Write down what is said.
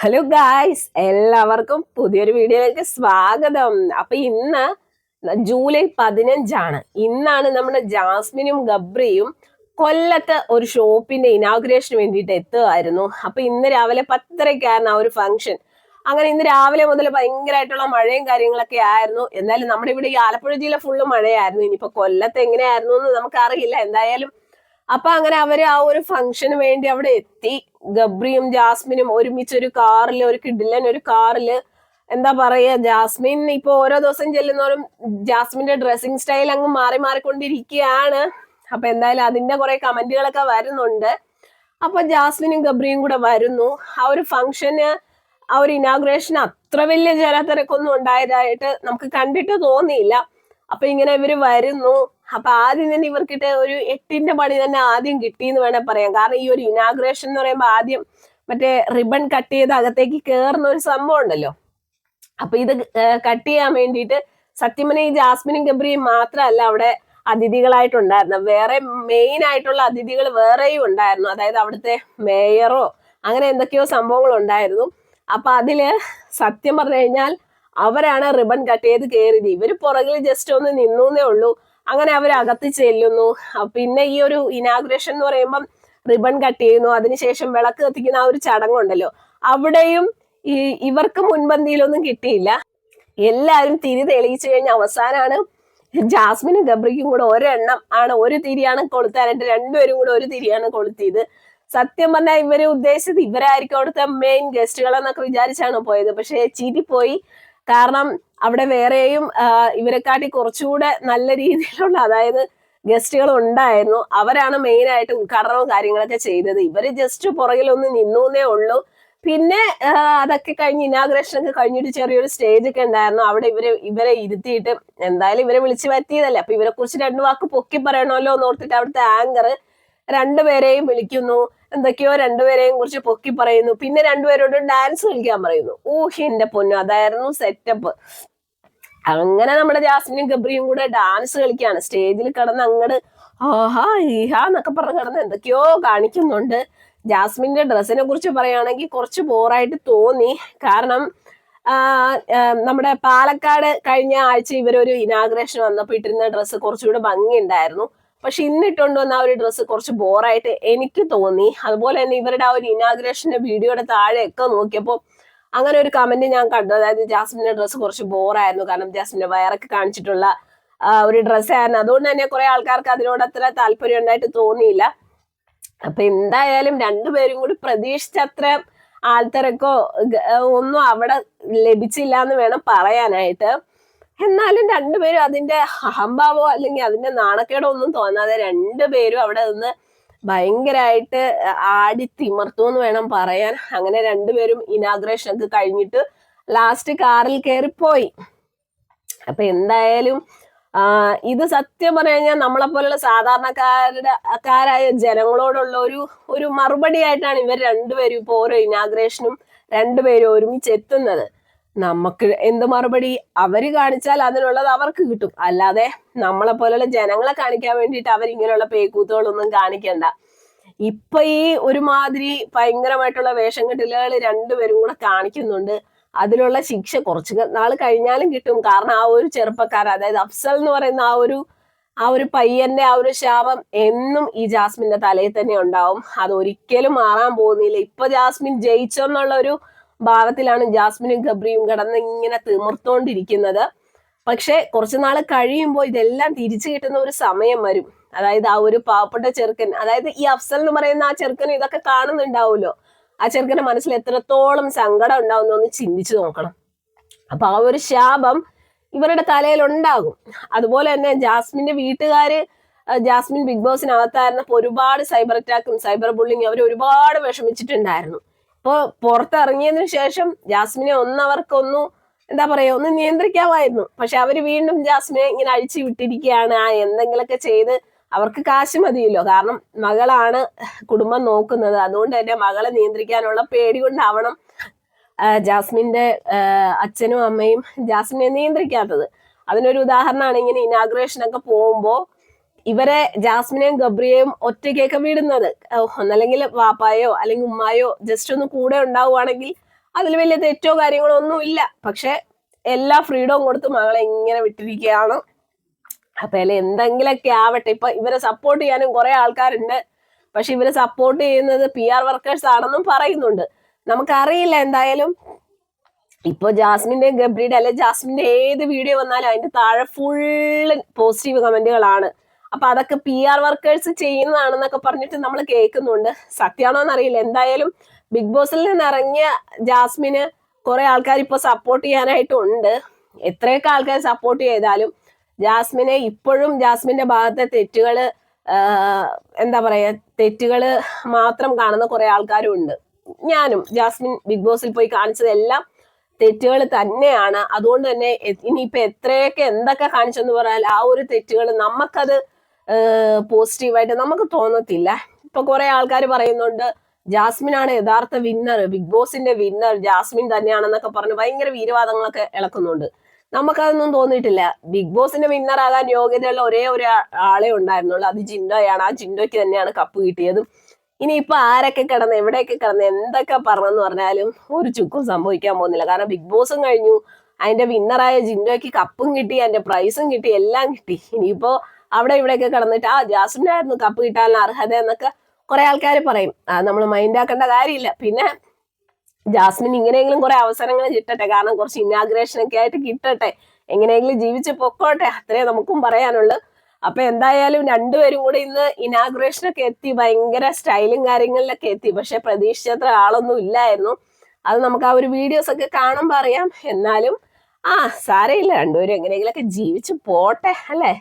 Hello guys, എല്ലാവർക്കും പുതിയൊരു വീഡിയോയിലേക്ക് സ്വാഗതം. അപ്പൊ ഇന്ന് ജൂലൈ 15 ഇന്നാണ് നമ്മുടെ ജാസ്മിനും ഗബ്രിയും കൊല്ലത്ത് ഒരു ഷോപ്പിന്റെ ഇനാഗുറേഷന് വേണ്ടിയിട്ട് എത്തുമായിരുന്നു. അപ്പൊ ഇന്ന് രാവിലെ 10:30 ആ ഒരു ഫംഗ്ഷൻ. അങ്ങനെ ഇന്ന് രാവിലെ മുതൽ ഭയങ്കരമായിട്ടുള്ള മഴയും കാര്യങ്ങളൊക്കെ ആയിരുന്നു. എന്നാലും നമ്മുടെ ഇവിടെ ഈ ആലപ്പുഴ ജില്ല ഫുള്ള് മഴയായിരുന്നു. ഇനിയിപ്പോ കൊല്ലത്ത് എങ്ങനെയായിരുന്നു എന്ന് നമുക്കറിയില്ല. എന്തായാലും അപ്പൊ അങ്ങനെ അവര് ആ ഒരു ഫംഗ്ഷന് വേണ്ടി അവിടെ എത്തി. ഗബ്രിയും ജാസ്മിനും ഒരുമിച്ച് ഒരു കിഡിലൻ ഒരു കാറില് എന്താ പറയാ, ജാസ്മിൻ ഇപ്പൊ ഓരോ ദിവസം ചെല്ലുന്നവരും ജാസ്മിന്റെ ഡ്രസ്സിങ് സ്റ്റൈൽ അങ്ങ് മാറി മാറിക്കൊണ്ടിരിക്കുകയാണ്. അപ്പൊ എന്തായാലും അതിന്റെ കുറെ കമന്റുകളൊക്കെ വരുന്നുണ്ട്. അപ്പൊ ജാസ്മിനും ഗബ്രിയും കൂടെ വരുന്നു. ആ ഒരു ഫംഗ്ഷന്, ആ ഒരു ഇനാഗുറേഷൻ അത്ര വലിയ ജനത്തിരക്കൊന്നും ഉണ്ടായതായിട്ട് നമുക്ക് കണ്ടിട്ട് തോന്നിയില്ല. അപ്പൊ ഇങ്ങനെ ഇവര് വരുന്നു. അപ്പൊ ആദ്യം തന്നെ ഇവർക്കിട്ട് ഒരു 8ന്റെ പണി തന്നെ ആദ്യം കിട്ടിയെന്ന് വേണേൽ പറയാം. കാരണം ഈ ഒരു ഇനാഗുറേഷൻ എന്ന് പറയുമ്പോൾ ആദ്യം മറ്റേ റിബൺ കട്ട് ചെയ്ത് അകത്തേക്ക് കയറുന്ന ഒരു സംഭവം ഉണ്ടല്ലോ. അപ്പൊ ഇത് കട്ട് ചെയ്യാൻ വേണ്ടിയിട്ട് സത്യം പറഞ്ഞാൽ ഈ ജാസ്മിനും ഗബ്രിയും മാത്രമല്ല അവിടെ അതിഥികളായിട്ടുണ്ടായിരുന്നു. വേറെ മെയിൻ ആയിട്ടുള്ള അതിഥികൾ വേറെയും ഉണ്ടായിരുന്നു. അതായത് അവിടുത്തെ മേയറോ അങ്ങനെ എന്തൊക്കെയോ സംഭവങ്ങൾ ഉണ്ടായിരുന്നു. അപ്പൊ അതില് സത്യം പറഞ്ഞു കഴിഞ്ഞാൽ അവരാണ് റിബൺ കട്ട് ചെയ്ത് കയറിയത്. ഇവര് പുറകിൽ ജസ്റ്റ് ഒന്ന് നിന്നേ ഉള്ളൂ. അങ്ങനെ അവർ അകത്ത് ചെല്ലുന്നു. പിന്നെ ഈ ഒരു ഇനാഗുറേഷൻ എന്ന് പറയുമ്പം റിബൺ കട്ട് ചെയ്യുന്നു, അതിനുശേഷം വിളക്ക് കത്തിക്കുന്ന ആ ഒരു ചടങ്ങുണ്ടല്ലോ, അവിടെയും ഇവർക്ക് മുൻപന്തിയിലൊന്നും കിട്ടിയില്ല. എല്ലാവരും തിരി തെളിയിച്ചു കഴിഞ്ഞ അവസാനമാണ് ജാസ്മിനും ഗബ്രിക്കും കൂടെ ഒരെണ്ണം ആണ്, ഒരു തിരിയാണ് കൊളുത്താനായിട്ട് രണ്ടുപേരും കൂടെ ഒരു തിരിയാണ് കൊളുത്തിയത്. സത്യം പറഞ്ഞാൽ ഇവര് ഉദ്ദേശിച്ചത് ഇവരായിരിക്കും അവിടുത്തെ മെയിൻ ഗസ്റ്റുകളെന്നൊക്കെ വിചാരിച്ചാണ് പോയത്. പക്ഷെ ചീറ്റിപ്പോയി. കാരണം അവിടെ വേറെയും ഇവരെക്കാട്ടി കുറച്ചുകൂടെ നല്ല രീതിയിലുള്ള, അതായത് ഗസ്റ്റുകൾ ഉണ്ടായിരുന്നു. അവരാണ് മെയിൻ ആയിട്ട് ഉദ്ഘാടനവും കാര്യങ്ങളൊക്കെ ചെയ്തത്. ഇവര് ജസ്റ്റ് പുറകിലൊന്ന് നിന്നേ ഉള്ളൂ. പിന്നെ അതൊക്കെ കഴിഞ്ഞ് ഇനാഗ്രേഷൻ ഒക്കെ കഴിഞ്ഞിട്ട് ചെറിയൊരു സ്റ്റേജ് ഒക്കെ ഉണ്ടായിരുന്നു. അവിടെ ഇവരെ ഇരുത്തിയിട്ട് എന്തായാലും ഇവരെ വിളിച്ചു വരുത്തിയതല്ലേ, അപ്പൊ ഇവരെ കുറിച്ച് രണ്ടു വാക്ക് പൊക്കി പറയണമല്ലോ എന്ന് ഓർത്തിട്ട് അവിടുത്തെ ആങ്കർ രണ്ടുപേരെയും വിളിക്കുന്നു. എന്തൊക്കെയോ രണ്ടുപേരെയും കുറിച്ച് പൊക്കി പറയുന്നു. പിന്നെ രണ്ടുപേരോട് ഡാൻസ് കളിക്കാൻ പറയുന്നു. എന്റെ പൊന്നു, അതായിരുന്നു സെറ്റപ്പ്. അങ്ങനെ നമ്മുടെ ജാസ്മിനും ഗബ്രിയും കൂടെ ഡാൻസ് കളിക്കുകയാണ്. സ്റ്റേജിൽ കിടന്ന് അങ്ങട് ആഹാ ഈഹാ എന്നൊക്കെ പറഞ്ഞ് കിടന്ന് എന്തൊക്കെയോ കാണിക്കുന്നുണ്ട്. ജാസ്മിന്റെ ഡ്രസ്സിനെ കുറിച്ച് പറയുകയാണെങ്കിൽ കുറച്ച് ബോറായിട്ട് തോന്നി. കാരണം നമ്മുടെ പാലക്കാട് കഴിഞ്ഞ ആഴ്ച ഇവരൊരു ഇനാഗ്രേഷൻ വന്നപ്പോൾ ഇട്ടിരുന്ന ഡ്രസ്സ് കുറച്ചുകൂടെ ഭംഗിയുണ്ടായിരുന്നു. പക്ഷെ ഇന്നിട്ടുകൊണ്ട് വന്ന ആ ഒരു ഡ്രസ്സ് കുറച്ച് ബോറായിട്ട് എനിക്ക് തോന്നി. അതുപോലെ തന്നെ ഇവരുടെ ആ ഒരു ഇനാഗ്രേഷന്റെ വീഡിയോയുടെ താഴെയൊക്കെ നോക്കിയപ്പോൾ അങ്ങനെ ഒരു കമന്റ് ഞാൻ കണ്ടു. അതായത് ജാസ്മിന്റെ ഡ്രസ്സ് കുറച്ച് ബോറായിരുന്നു, കാരണം ജാസ്മിന്റെ വയറൊക്കെ കാണിച്ചിട്ടുള്ള ഒരു ഡ്രസ്സായിരുന്നു. അതുകൊണ്ട് തന്നെ കുറെ ആൾക്കാർക്ക് അതിനോട് അത്ര താല്പര്യം ഉണ്ടായിട്ട് തോന്നിയില്ല. അപ്പൊ എന്തായാലും രണ്ടുപേരും കൂടി പ്രതീക്ഷിച്ചത്ര ആൾത്തിരക്കോ ഒന്നും അവിടെ ലഭിച്ചില്ല എന്ന് വേണം പറയാനായിട്ട്. എന്നാലും രണ്ടുപേരും അതിന്റെ അഹംഭാവോ അല്ലെങ്കിൽ അതിന്റെ നാണക്കേടോ ഒന്നും തോന്നാതെ രണ്ടുപേരും അവിടെ നിന്ന് ഭയങ്കരമായിട്ട് ആടി തിമർത്തു എന്ന് വേണം പറയാൻ. അങ്ങനെ രണ്ടുപേരും ഇനാഗ്രേഷൻ ഒക്കെ കഴിഞ്ഞിട്ട് ലാസ്റ്റ് കാറിൽ കയറിപ്പോയി. അപ്പൊ എന്തായാലും ഇത് സത്യം പറഞ്ഞു കഴിഞ്ഞാൽ നമ്മളെ പോലുള്ള സാധാരണക്കാരായ ജനങ്ങളോടുള്ള ഒരു മറുപടി ആയിട്ടാണ് ഇവർ രണ്ടുപേരും ഇപ്പൊ ഓരോ ഇനാഗ്രേഷനും രണ്ടുപേരും ഒരുമിച്ച് എത്തുന്നത്. നമുക്ക് എന്ത് മറുപടി? അവര് കാണിച്ചാൽ അതിനുള്ളത് അവർക്ക് കിട്ടും. അല്ലാതെ നമ്മളെ പോലുള്ള ജനങ്ങളെ കാണിക്കാൻ വേണ്ടിയിട്ട് അവരിങ്ങനെയുള്ള പേക്കൂത്തുകളൊന്നും കാണിക്കണ്ട. ഇപ്പൊ ഈ ഒരുമാതിരി ഭയങ്കരമായിട്ടുള്ള വേഷം കെട്ടലുകൾ രണ്ടുപേരും കൂടെ കാണിക്കുന്നുണ്ട്. അതിലുള്ള ശിക്ഷ കുറച്ച് നാൾ കഴിഞ്ഞാലും കിട്ടും. കാരണം ആ ഒരു ചെറുപ്പക്കാരൻ, അതായത് അഫ്സൽ എന്ന് പറയുന്ന ആ ഒരു പയ്യന്റെ ആ ഒരു ശാപം എന്നും ഈ ജാസ്മിന്റെ തലയിൽ തന്നെ ഉണ്ടാവും. അത് ഒരിക്കലും മാറാൻ പോകുന്നില്ല. ഇപ്പൊ ജാസ്മിൻ ജയിച്ചെന്നുള്ള ഒരു ഭാവത്തിലാണ് ജാസ്മിനും ഗബ്രിയും കിടന്ന് ഇങ്ങനെ തിമിർത്തോണ്ടിരിക്കുന്നത്. പക്ഷെ കുറച്ചു നാൾ കഴിയുമ്പോൾ ഇതെല്ലാം തിരിച്ചു കിട്ടുന്ന ഒരു സമയം വരും. അതായത് ആ ഒരു പാവപ്പെട്ട ചെറുക്കൻ, അതായത് ഈ അഫ്സൽ എന്ന് പറയുന്ന ആ ചെറുക്കൻ ഇതൊക്കെ കാണുന്നുണ്ടാവുമല്ലോ. ആ ചെറുക്കന്റെ മനസ്സിൽ എത്രത്തോളം സങ്കടം ഉണ്ടാവും ഒന്ന് ചിന്തിച്ചു നോക്കണം. അപ്പൊ ആ ഒരു ശാപം ഇവരുടെ തലയിൽ ഉണ്ടാകും. അതുപോലെ തന്നെ ജാസ്മിന്റെ വീട്ടുകാര് ജാസ്മിൻ ബിഗ് ബോസിനകത്തായിരുന്നപ്പോ ഒരുപാട് സൈബർ അറ്റാക്കും സൈബർ ബുള്ളിങ് അവർ ഒരുപാട് വിഷമിച്ചിട്ടുണ്ടായിരുന്നു. ഇപ്പൊ പുറത്തിറങ്ങിയതിനു ശേഷം ജാസ്മിനെ അവർക്കൊന്നു എന്താ പറയാ, ഒന്ന് നിയന്ത്രിക്കാമായിരുന്നു. പക്ഷെ അവര് വീണ്ടും ജാസ്മിനെ ഇങ്ങനെ അഴിച്ചു വിട്ടിരിക്കുകയാണ്. എന്തെങ്കിലുമൊക്കെ ചെയ്ത് അവർക്ക് കാശ് മതിയല്ലോ. കാരണം മകളാണ് കുടുംബം നോക്കുന്നത്. അതുകൊണ്ട് തന്നെ മകളെ നിയന്ത്രിക്കാനുള്ള പേടി കൊണ്ടാവണം ജാസ്മിന്റെ അച്ഛനും അമ്മയും ജാസ്മിനെ നിയന്ത്രിക്കാത്തത്. അതിനൊരു ഉദാഹരണമാണ് ഇങ്ങനെ ഇനാഗ്രേഷൻ ഒക്കെ പോകുമ്പോ ഇവരെ ജാസ്മിനെയും ഗബ്രിയെയും ഒറ്റയ്ക്കൊക്കെ വിടുന്നത്. ഒന്നല്ലെങ്കിൽ വാപ്പായോ അല്ലെങ്കിൽ ഉമ്മായോ ജസ്റ്റ് ഒന്ന് കൂടെ ഉണ്ടാവുകയാണെങ്കിൽ അതിൽ വലിയ തെറ്റോ കാര്യങ്ങളോ ഒന്നും ഇല്ല. പക്ഷെ എല്ലാ ഫ്രീഡവും കൊടുത്ത് മകളെ ഇങ്ങനെ വിട്ടിരിക്കുകയാണ്. അപ്പൊ അല്ലെ എന്തെങ്കിലൊക്കെ ആവട്ടെ. ഇപ്പൊ ഇവരെ സപ്പോർട്ട് ചെയ്യാനും കുറെ ആൾക്കാരുണ്ട്. പക്ഷെ ഇവരെ സപ്പോർട്ട് ചെയ്യുന്നത് PR വർക്കേഴ്സ് ആണെന്നും പറയുന്നുണ്ട്. നമുക്കറിയില്ല എന്തായാലും. ഇപ്പൊ ജാസ്മിന്റെ ഗബ്രിയുടെ അല്ലെ ജാസ്മിന്റെ ഏത് വീഡിയോ വന്നാലും അതിന്റെ താഴെ ഫുള്ള് പോസിറ്റീവ് കമന്റുകളാണ്. അപ്പൊ അതൊക്കെ PR വർക്കേഴ്സ് ചെയ്യുന്നതാണെന്നൊക്കെ പറഞ്ഞിട്ട് നമ്മൾ കേൾക്കുന്നുണ്ട്. സത്യമാണോ എന്നറിയില്ല. എന്തായാലും ബിഗ് ബോസിൽ നിന്ന് ഇറങ്ങിയ ജാസ്മിന് കുറെ ആൾക്കാർ ഇപ്പൊ സപ്പോർട്ട് ചെയ്യാനായിട്ടുണ്ട്. എത്രയൊക്കെ ആൾക്കാർ സപ്പോർട്ട് ചെയ്താലും ജാസ്മിനെ ഇപ്പോഴും ജാസ്മിന്റെ ഭാഗത്തെ തെറ്റുകള് എന്താ പറയാ തെറ്റുകള് മാത്രം കാണുന്ന കുറെ ആൾക്കാരും ഉണ്ട്. ഞാനും ജാസ്മിൻ ബിഗ് ബോസിൽ പോയി കാണിച്ചതെല്ലാം തെറ്റുകൾ തന്നെയാണ്. അതുകൊണ്ട് തന്നെ ഇനിയിപ്പൊ എത്രയൊക്കെ എന്തൊക്കെ കാണിച്ചെന്ന് പറഞ്ഞാൽ ആ ഒരു തെറ്റുകൾ നമുക്കത് പോസിറ്റീവായിട്ട് നമുക്ക് തോന്നത്തില്ല. ഇപ്പൊ കുറെ ആൾക്കാർ പറയുന്നുണ്ട് ജാസ്മിനാണ് യഥാർത്ഥ വിന്നർ, ബിഗ് ബോസിന്റെ വിന്നർ ജാസ്മിൻ തന്നെയാണെന്നൊക്കെ പറഞ്ഞ് ഭയങ്കര വീരവാദങ്ങളൊക്കെ ഇളക്കുന്നുണ്ട്. നമുക്കതൊന്നും തോന്നിയിട്ടില്ല. ബിഗ് ബോസിന്റെ വിന്നർ ആകാൻ യോഗ്യതയുള്ള ഒരേ ഒരു ആളെ ഉണ്ടായിരുന്നുള്ളൂ, അത് ജിൻഡോയാണ്. ആ ജിൻഡോയ്ക്ക് തന്നെയാണ് കപ്പ് കിട്ടിയതും. ഇനിയിപ്പൊ ആരൊക്കെ കിടന്ന് എവിടെയൊക്കെ കിടന്ന് എന്തൊക്കെ പറഞ്ഞെന്ന് പറഞ്ഞാലും ഒരു ചുക്കും സംഭവിക്കാൻ പോകുന്നില്ല. കാരണം ബിഗ് ബോസും കഴിഞ്ഞു, അതിന്റെ വിന്നറായ ജിൻഡോയ്ക്ക് കപ്പും കിട്ടി, അതിന്റെ പ്രൈസും കിട്ടി, എല്ലാം കിട്ടി. ഇനിയിപ്പോ അവിടെ ഇവിടെയൊക്കെ കിടന്നിട്ട് ജാസ്മിനായിരുന്നു കപ്പ് കിട്ടാനുള്ള അർഹത എന്നൊക്കെ കുറെ ആൾക്കാർ പറയും. നമ്മൾ മൈൻഡ് ആക്കേണ്ട കാര്യമില്ല. പിന്നെ ജാസ്മിൻ ഇങ്ങനെയെങ്കിലും കുറെ അവസരങ്ങൾ കിട്ടട്ടെ, കാരണം കുറച്ച് ഇനാഗ്രേഷൻ ഒക്കെ ആയിട്ട് കിട്ടട്ടെ, എങ്ങനെയെങ്കിലും ജീവിച്ച് പൊക്കോട്ടെ, അത്രേ നമുക്കും പറയാനുള്ളു. അപ്പൊ എന്തായാലും രണ്ടുപേരും കൂടി ഇന്ന് ഇനാഗ്രേഷനൊക്കെ എത്തി, ഭയങ്കര സ്റ്റൈലും കാര്യങ്ങളിലൊക്കെ എത്തി. പക്ഷെ പ്രതീക്ഷിച്ചത്ര ആളൊന്നും ഇല്ലായിരുന്നു. അത് നമുക്ക് ആ ഒരു വീഡിയോസ് ഒക്കെ കാണുമ്പോൾ അറിയാം. എന്നാലും സാരമില്ല, രണ്ടുപേരും എങ്ങനെയെങ്കിലൊക്കെ ജീവിച്ച് പോട്ടെ അല്ലേ.